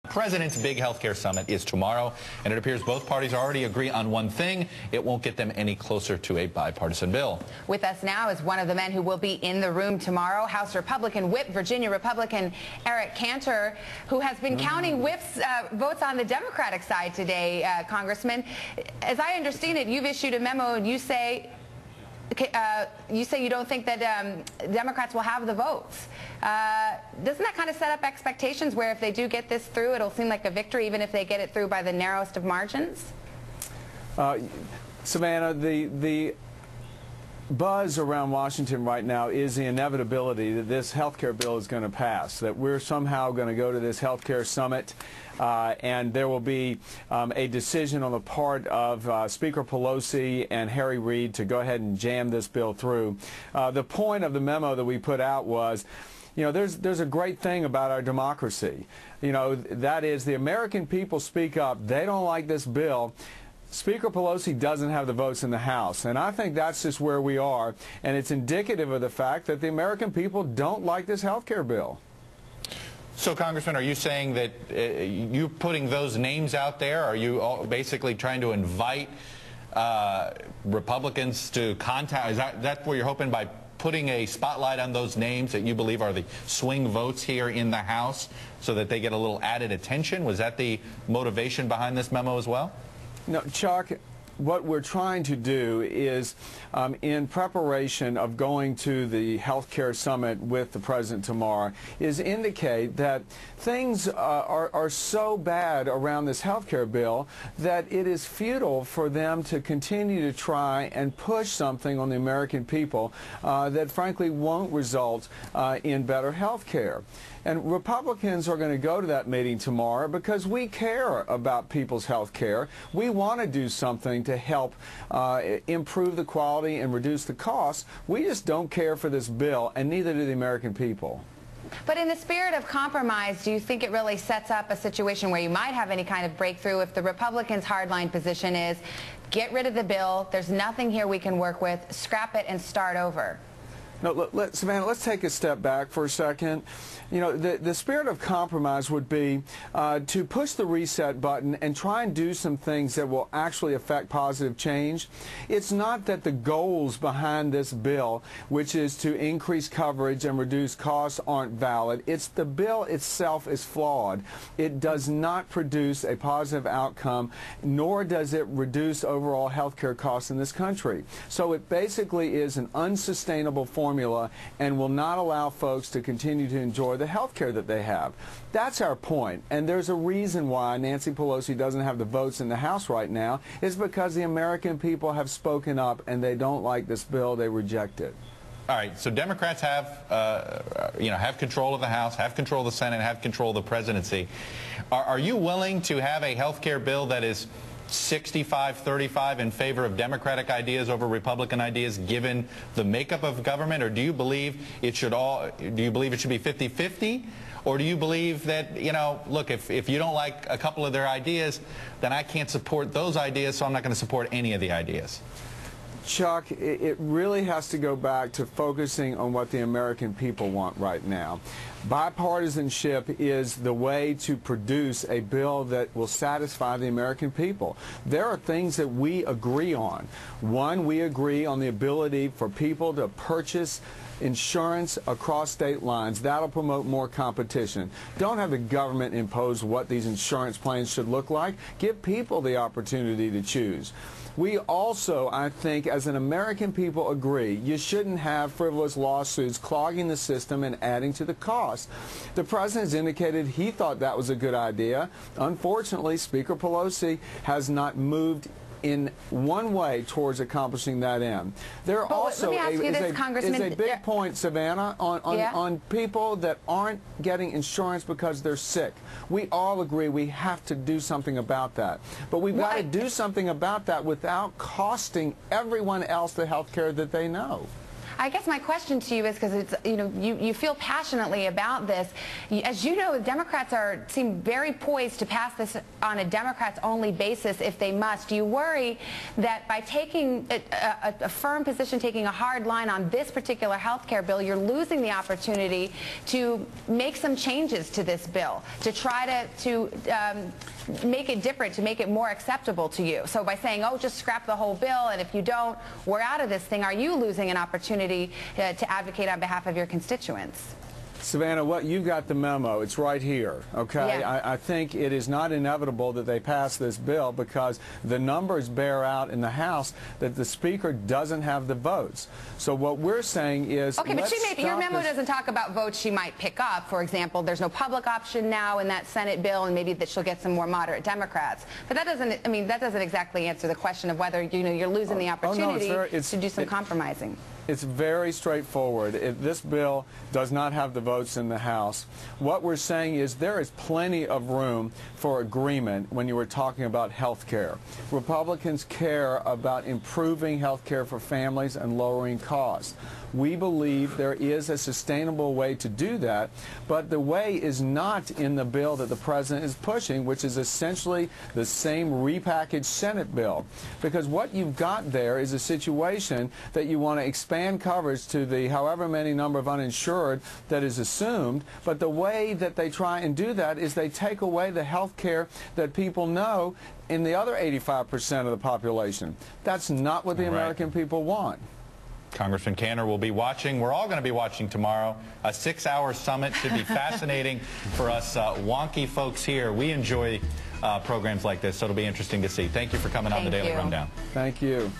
President's big healthcare summit is tomorrow, and it appears both parties already agree on one thing. It won't get them any closer to a bipartisan bill. With us now is one of the men who will be in the room tomorrow, House Republican Whip, Virginia Republican Eric Cantor, who has been counting Whip's votes on the Democratic side today, Congressman. As I understand it, you've issued a memo and you say you don't think that Democrats will have the votes. Doesn't that kind of set up expectations where if they do get this through, it'll seem like a victory even if they get it through by the narrowest of margins? Savannah, the buzz around Washington right now is the inevitability that this health care bill is going to pass, that we're somehow going to go to this health care summit and there will be a decision on the part of Speaker Pelosi and Harry Reid to go ahead and jam this bill through. The point of the memo that we put out was, you know, there's a great thing about our democracy. You know, that is the American people speak up. They don't like this bill. Speaker Pelosi doesn't have the votes in the House, and I think that's just where we are, and it's indicative of the fact that the American people don't like this health care bill. So, Congressman, are you saying that you putting those names out there, are you basically trying to invite Republicans to contact? Is that where you're hoping by putting a spotlight on those names that you believe are the swing votes here in the House so that they get a little added attention? Was that the motivation behind this memo as well? No, Chuck, what we're trying to do is, in preparation of going to the health care summit with the president tomorrow, is indicate that things are so bad around this health care bill that it is futile for them to continue to try and push something on the American people that frankly won't result in better health care. And Republicans are going to go to that meeting tomorrow because we care about people's health care. We want to do something to help improve the quality and reduce the costs. We just don't care for this bill, and neither do the American people. But in the spirit of compromise, do you think it really sets up a situation where you might have any kind of breakthrough if the Republicans' hardline position is get rid of the bill, there's nothing here we can work with, scrap it and start over? No, Savannah, let's take a step back for a second. You know, the spirit of compromise would be to push the reset button and try and do some things that will actually affect positive change. It's not that the goals behind this bill, which is to increase coverage and reduce costs, aren't valid. It's the bill itself is flawed. It does not produce a positive outcome, nor does it reduce overall health care costs in this country. So it basically is an unsustainable formula and will not allow folks to continue to enjoy the health care that they have. That's our point. And there's a reason why Nancy Pelosi doesn't have the votes in the House right now. It's because the American people have spoken up and they don't like this bill. They reject it. All right, so Democrats have control of the House, have control of the Senate, have control of the presidency. Are you willing to have a health care bill that is 65-35 in favor of Democratic ideas over Republican ideas, given the makeup of government, or do you believe it should be 50-50, or do you believe that, you know, look, if you don't like a couple of their ideas, then I can't support those ideas, so I'm not going to support any of the ideas? Chuck, it really has to go back to focusing on what the American people want right now. Bipartisanship is the way to produce a bill that will satisfy the American people. There are things that we agree on. One, we agree on the ability for people to purchase insurance across state lines. That'll promote more competition. Don't have the government impose what these insurance plans should look like. Give people the opportunity to choose. We also, I think, as an American people, agree you shouldn't have frivolous lawsuits clogging the system and adding to the cost. The president has indicated he thought that was a good idea. Unfortunately, Speaker Pelosi has not moved in one way towards accomplishing that end. There also is a big point, Savannah, on people that aren't getting insurance because they're sick. We all agree we have to do something about that. But we've got to do something about that without costing everyone else the health care that they know. I guess my question to you is, because it's, you feel passionately about this. As you know, Democrats seem very poised to pass this on a Democrats-only basis if they must. Do you worry that by taking a firm position, taking a hard line on this particular health care bill, you're losing the opportunity to make some changes to this bill, to try to make it different, to make it more acceptable to you? So by saying, oh, just scrap the whole bill, and if you don't, we're out of this thing, are you losing an opportunity to advocate on behalf of your constituents? Savannah, you've got the memo. It's right here, okay? Yeah. I think it is not inevitable that they pass this bill because the numbers bear out in the House that the Speaker doesn't have the votes. So what we're saying is, okay, but your memo doesn't talk about votes she might pick up. For example, there's no public option now in that Senate bill, and maybe that she'll get some more moderate Democrats. But that doesn't, that doesn't exactly answer the question of whether, you're losing the opportunity to do some compromising. It's very straightforward. This bill does not have the votes in the House. What we're saying is there is plenty of room for agreement when you were talking about health care. Republicans care about improving health care for families and lowering costs. We believe there is a sustainable way to do that, but the way is not in the bill that the President is pushing, which is essentially the same repackaged Senate bill. Because what you've got there is a situation that you want to expand coverage to the however many number of uninsured that is assumed, but the way that they try and do that is they take away the health care that people know in the other 85% of the population. That's not what the American people want. Congressman Cantor will be watching. We're all going to be watching tomorrow. A 6-hour summit should be fascinating for us wonky folks here. We enjoy programs like this, so it'll be interesting to see. Thank you for coming on the Daily Rundown. Thank you.